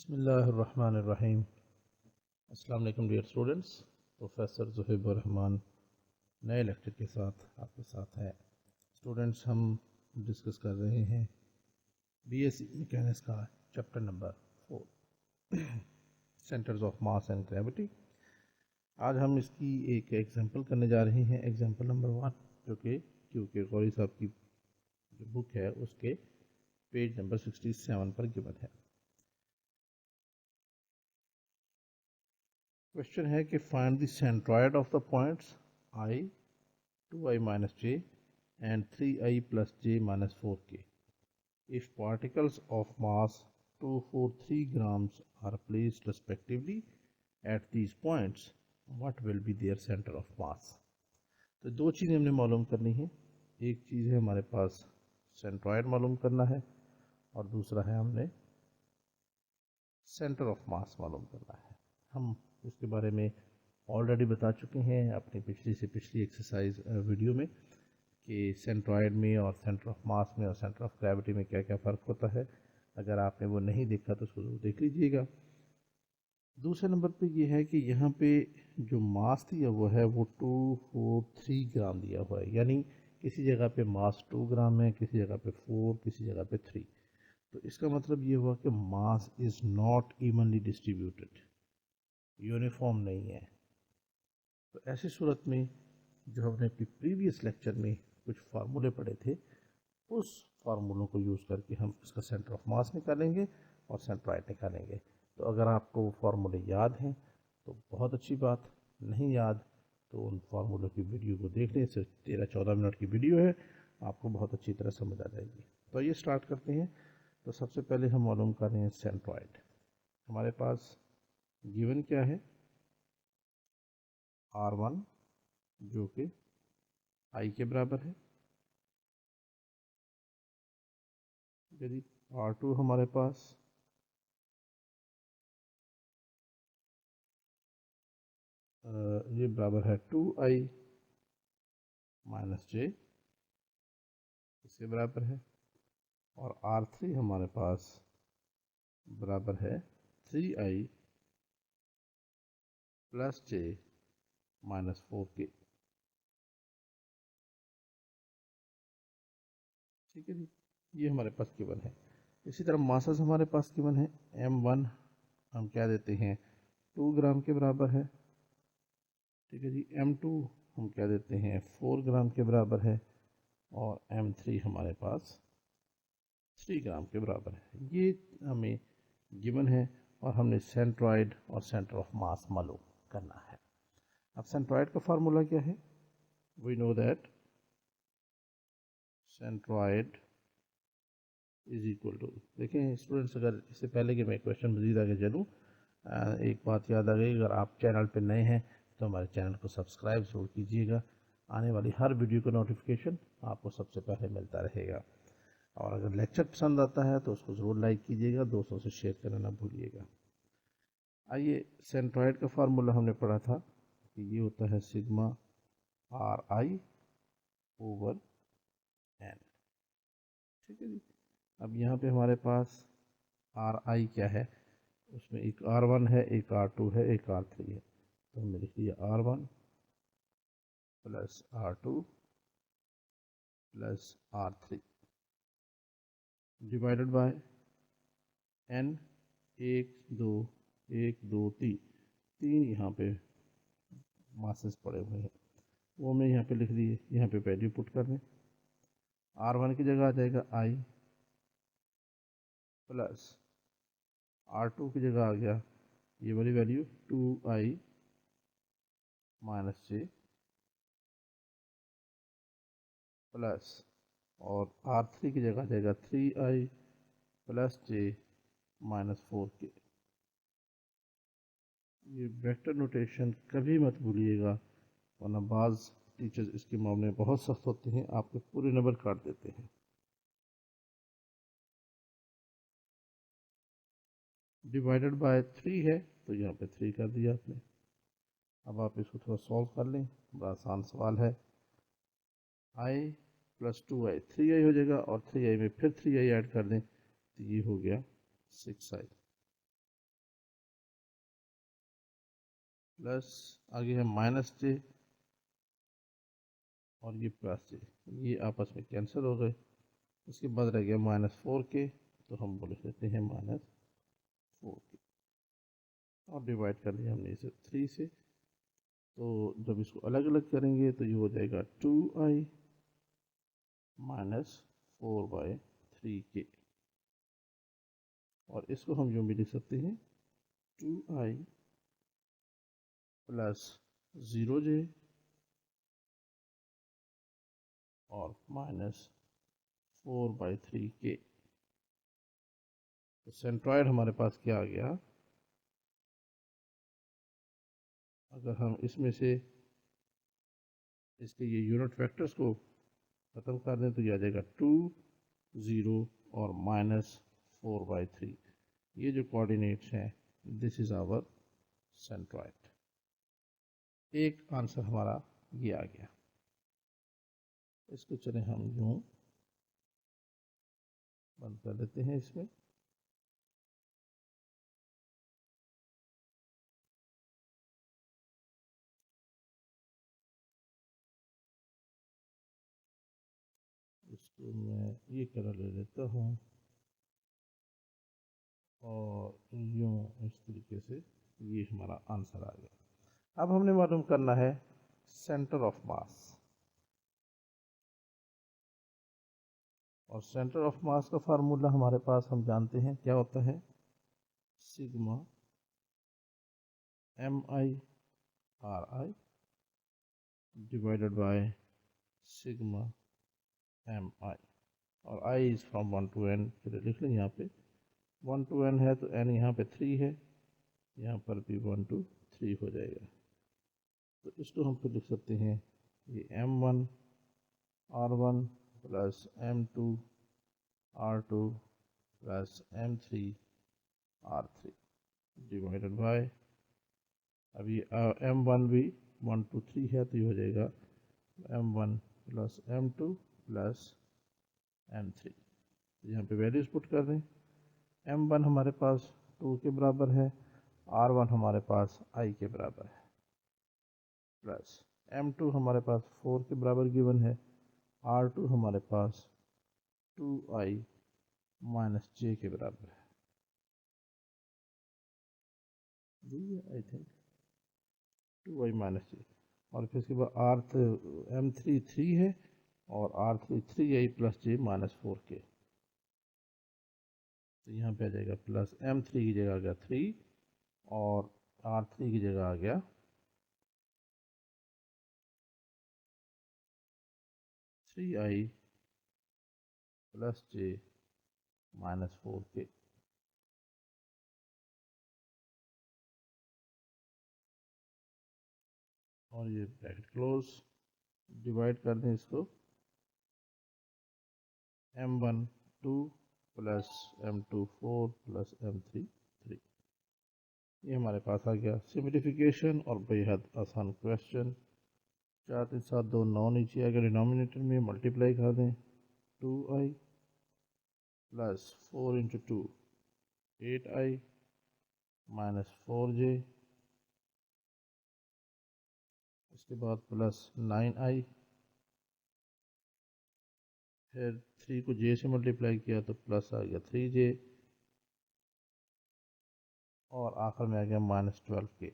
बिस्मिल्लाहिर्रहमानिर्रहीम। अस्सलाम वालेकुम dear students. Professor Zuhaib Rahman नए लेक्चर के साथ आपके साथ है। स्टूडेंट्स, हम डिस्कस कर रहे हैं बीएससी मैकेनिक्स का chapter number 4 centres of mass and gravity. आज हम इसकी एक एग्जांपल करने जा रहे हैं, एग्जांपल नंबर 1, जो कि क्योंकि गौरी साहब की जो बुक है उसके पेज नंबर 67 पर गिवन है। क्वेश्चन है कि find the centroid of the points i, 2i minus j and 3i plus j minus 4k if particles of mass 2, 4, 3 grams are placed respectively at these points, what will be their center of mass? तो दो चीज़ें हमने मालूम करनी है। एक चीज़ है हमारे पास सेंट्रॉयड मालूम करना है और दूसरा है हमने सेंटर ऑफ मास मालूम करना है। हम इसके बारे में ऑलरेडी बता चुके हैं अपनी पिछली से पिछली एक्सरसाइज वीडियो में कि सेंट्रॉयड में और सेंटर ऑफ मास में और सेंटर ऑफ ग्रेविटी में क्या क्या फ़र्क होता है। अगर आपने वो नहीं देखा तो उसको जरूर देख लीजिएगा। दूसरे नंबर पे ये है कि यहाँ पे जो मास दिया हुआ है वो 2, 4, 3 ग्राम दिया हुआ है, यानी किसी जगह पे मास 2 ग्राम है, किसी जगह पे 4, किसी जगह पे 3। तो इसका मतलब ये हुआ कि mass is not evenly distributed, uniform नहीं है। तो ऐसी सूरत में जो हमने प्रीवियस लेक्चर में कुछ फार्मूले पढ़े थे, उस फार्मूलों को यूज़ करके हम इसका सेंटर ऑफ मास निकालेंगे और सेंट्रॉयड निकालेंगे। तो अगर आपको वो फार्मूले याद हैं तो बहुत अच्छी बात, नहीं याद तो उन फार्मूलों की वीडियो को देख लें। सिर्फ 13-14 मिनट की वीडियो है, आपको बहुत अच्छी तरह समझ आ जाएगी। तो ये स्टार्ट करते हैं। तो सबसे पहले हम मालूम कर रहे हैं सेंट्रॉयड। हमारे पास गिवन क्या है, R1 जो कि I के बराबर है, यदि R2 हमारे पास ये बराबर है 2i माइनस जे, इसके बराबर है, और R3 हमारे पास बराबर है 3i प्लस जे माइनस 4k। ठीक है जी, ये हमारे पास गिवन है। इसी तरह मासेस हमारे पास गिवन है। M1 हम क्या देते हैं, 2 ग्राम के बराबर है। ठीक है जी, M2 हम क्या देते हैं, 4 ग्राम के बराबर है, और M3 हमारे पास 3 ग्राम के बराबर है। ये हमें गिवन है और हमने सेंट्रॉयड और सेंटर ऑफ मास मालूम करना है। अब सेंट्रॉयड का फार्मूला क्या है, we know that centroid is equal to, देखें स्टूडेंट्स, अगर इससे पहले कि मैं क्वेश्चन मजीद आगे चलूँ, एक बात याद आ गई, अगर आप चैनल पर नए हैं तो हमारे चैनल को सब्सक्राइब जरूर कीजिएगा। आने वाली हर वीडियो का नोटिफिकेशन आपको सबसे पहले मिलता रहेगा। और अगर लेक्चर पसंद आता है तो उसको ज़रूर लाइक कीजिएगा, दोस्तों से शेयर करना ना भूलिएगा। आइए, सेंट्रॉयड का फार्मूला हमने पढ़ा था कि ये होता है सिग्मा RI ओवर N। ठीक है जी। अब यहाँ पे हमारे पास RI क्या है, उसमें एक R1 है, एक R2 है, एक R3 है। तो हमने लिख दिया R1 plus R2 plus R3 divided by N, 1, 2, 1, 2, 3, यहाँ पे मासेस पड़े हुए हैं, वो मैं यहाँ पे लिख दिए। यहाँ पे वैल्यू पुट कर दें, R1 की जगह आ जाएगा I प्लस R2 की जगह आ गया ये वाली वैल्यू 2i माइनस जे प्लस, और R3 की जगह आ जाएगा 3i प्लस जे माइनस 4k। ये वेक्टर नोटेशन कभी मत भूलिएगा, वरना बाज़ टीचर्स इसके मामले में बहुत सख्त होते हैं, आपके पूरे नंबर काट देते हैं। डिवाइडेड बाय 3 है तो यहाँ पे 3 कर दिया आपने। अब आप इसको थोड़ा सॉल्व कर लें, बड़ा आसान सवाल है। i प्लस 2i, 3i हो जाएगा, और 3i में फिर 3i ऐड कर दें तो ये हो गया 6i। प्लस आगे है माइनस जे और ये प्लस जे, ये आपस में कैंसिल हो गए। उसके बाद रह गया -4k, तो हम बोल सकते हैं -4k, और डिवाइड कर लिया हमने इसे 3 से। तो जब इसको अलग अलग करेंगे तो ये हो जाएगा 2i -4/3k, और इसको हम यूँ भी लिख सकते हैं 2i प्लस 0j और -4/3k। तो सेंट्रॉयड हमारे पास क्या आ गया, अगर हम इसमें से इसके ये यूनिट वेक्टर्स को ख़त्म कर दें तो ये आ जाएगा 2, 0 और -4/3। ये जो कोऑर्डिनेट्स हैं, दिस इज़ आवर सेंट्रॉयड। एक आंसर हमारा ये आ गया। इसको चलें हम यूँ बंद कर देते हैं इसमें। इसको मैं ये कलर ले लेता हूँ और यूँ इस तरीके से ये हमारा आंसर आ गया। अब हमने मालूम करना है सेंटर ऑफ मास, और सेंटर ऑफ मास का फार्मूला हमारे पास हम जानते हैं क्या होता है, sigma MI/RI divided by sigma MI, और I is from 1 to n। चलिए लिख लें, यहाँ पे 1 to n है तो n यहाँ पे 3 है, यहाँ पर भी 1 to 3 हो जाएगा। तो इसको हम फिर लिख सकते हैं, ये M1 R1 plus M2 R2 plus M3 R3 divided by, अभी M1 भी 1 to 3 है तो ये हो जाएगा M1 plus M2 plus M3। तो यहाँ पे वैल्यूज पुट कर दें। M1 हमारे पास 2 के बराबर है, R1 हमारे पास I के बराबर है, प्लस M2 हमारे पास 4 के बराबर गिवन है, R2 हमारे पास 2i माइनस j के बराबर है, आई थिंक 2i माइनस जे। और फिर इसके बाद M3 3 है और R3 3i plus j -4k। तो यहाँ पे आ जाएगा प्लस M3 की जगह आ गया 3 और R3 की जगह आ गया 3i प्लस j -4k। और ये ब्रैकेट क्लोज, डिवाइड कर दें इसको, M1 2 plus M2 4 plus M3 3। ये हमारे पास आ गया सिम्प्लिफिकेशन और बेहद आसान क्वेश्चन। 4 3 7 2 9 नीचे अगर डिनोमिनेटर में मल्टीप्लाई कर दें, 2i plus 4 into 2 8i minus 4j, उसके बाद प्लस 9i, फिर 3 को j से मल्टीप्लाई किया तो प्लस आ गया 3j, और आखिर में आ गया -12k।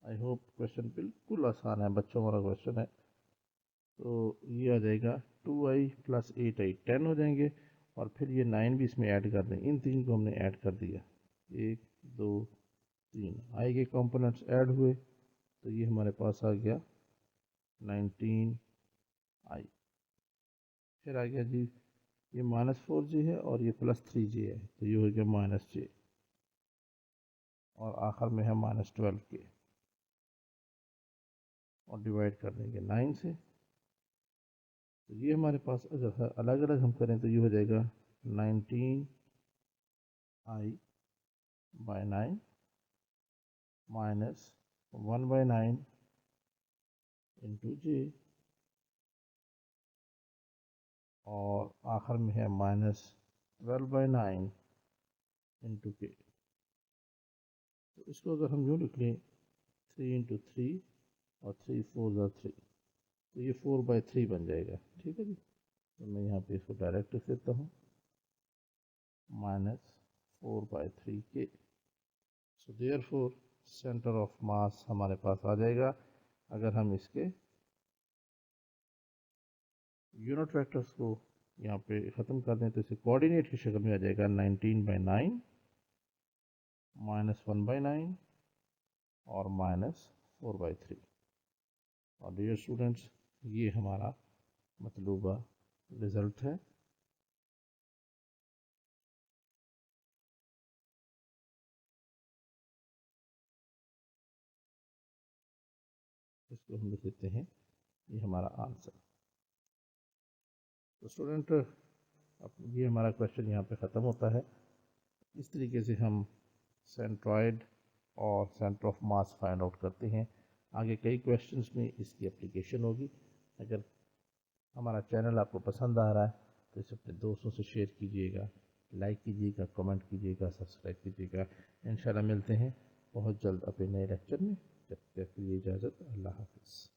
आई होप क्वेश्चन बिल्कुल आसान है, बच्चों वाला क्वेश्चन है। तो ये आ जाएगा 2i प्लस 8i 10 हो जाएंगे, और फिर ये 9 भी इसमें ऐड कर दें। इन तीन को हमने ऐड कर दिया, 1 2 3, i के कंपोनेंट्स ऐड हुए तो ये हमारे पास आ गया 19i। फिर आ गया जी ये -4j है और ये +3j है, तो ये हो गया -j, और आखिर में है -12k, और डिवाइड कर देंगे 9 से। तो ये हमारे पास अगर अलग अलग हम करें तो ये हो जाएगा 19i/9 माइनस 1/9 इंटू j, और आखिर में है -12/9 इंटू k। तो इसको अगर हम यूँ लिख लें 3 इंटू 3 और 3 4 ज़ा 3, तो ये 4/3 बन जाएगा। ठीक है जी, तो मैं यहाँ पे इसको डायरेक्ट लिख देता हूँ -4/3 के। So therefore centre of mass हमारे पास आ जाएगा। अगर हम इसके यूनिट वेक्टर्स को यहाँ पे ख़त्म कर दें तो इसे कोऑर्डिनेट की शक्ल में आ जाएगा 19/9 -1/9 और -4/3। और डियर स्टूडेंट्स, ये हमारा मतलूबा रिज़ल्ट है। इसको हम लिख देते हैं, ये हमारा आंसर। तो स्टूडेंट, अब ये हमारा क्वेश्चन यहाँ पे ख़त्म होता है। इस तरीके से हम सेंट्रॉयड और centre of mass find out करते हैं। आगे कई क्वेश्चंस में इसकी एप्लीकेशन होगी। अगर हमारा चैनल आपको पसंद आ रहा है तो इसे अपने दोस्तों से शेयर कीजिएगा, लाइक कीजिएगा, कमेंट कीजिएगा, सब्सक्राइब कीजिएगा। इंशाल्लाह मिलते हैं बहुत जल्द अपने नए लेक्चर में। जब तक के लिए इजाज़त, अल्लाह हाफ़िज़।